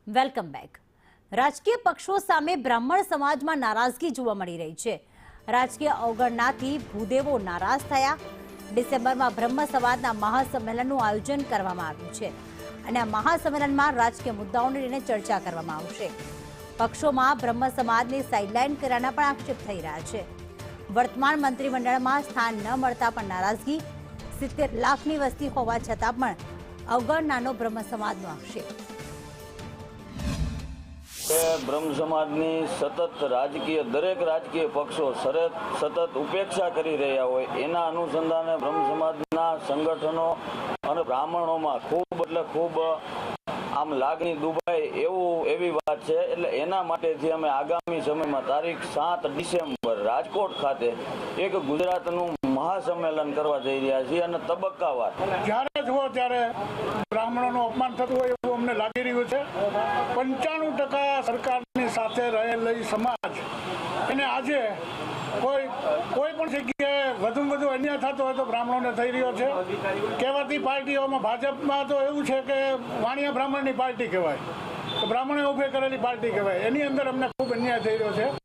Welcome back. રાજકીય પક્ષો સામે બ્રાહ્મણ સમાજમાં નારાજગી જોવા મળી રહી છે। રાજકીય અવગણનાથી ભૂદેવો નારાજ થયા। ડિસેમ્બરમાં બ્રહ્મ સમાજના મહાસંમેલનનું આયોજન કરવામાં આવ્યું છે અને આ મહાસંમેલનમાં રાજકીય મુદ્દાઓને લઈને ચર્ચા કરવામાં આવશે। પક્ષોમાં બ્રહ્મ સમાજને સાઇડલાઇન કર્યાના પણ આક્ષેપ થઈ રહ્યા છે। વર્તમાન મંત્રીમંડળમાં સ્થાન ન મળતા પણ નારાજગી। 70 લાખની વસ્તી હોવા છતાં પણ અવગણનાનો બ્રહ્મ સમાજનો આક્ષેપ। બ્રહ્મ સમાજની સતત રાજકીય દરેક રાજકીય પક્ષો સતત ઉપેક્ષા કરી રહ્યા હોય એના અનુસંધાને બ્રહ્મ સમાજના સંગઠનો અને બ્રાહ્મણોમાં ખૂબ આમ લાગણી દુભાય એવી વાત છે। એટલે એના માટેથી અમે આગામી સમયમાં તારીખ 7 ડિસેમ્બર રાજકોટ ખાતે એક ગુજરાતનું મહાસંમેલન કરવા જઈ રહ્યા છીએ અને તબક્કાવાર જ્યારે જુઓ ત્યારે બ્રાહ્મણોનું અપમાન થતું હોય એવું અમને લાગી રહ્યું છે। 95% સરકારની સાથે રહેલી સમાજ એને આજે કોઈ પણ જગ્યાએ વધુ અન્યાય થતો હોય તો બ્રાહ્મણોને થઈ રહ્યો છે। કહેવાતી પાર્ટીઓમાં ભાજપમાં તો એવું છે કે વાણિયા બ્રાહ્મણની પાર્ટી કહેવાય, તો બ્રાહ્મણે ઊભી કરેલી પાર્ટી કહેવાય, એની અંદર અમને ખૂબ અન્યાય થઈ રહ્યો છે।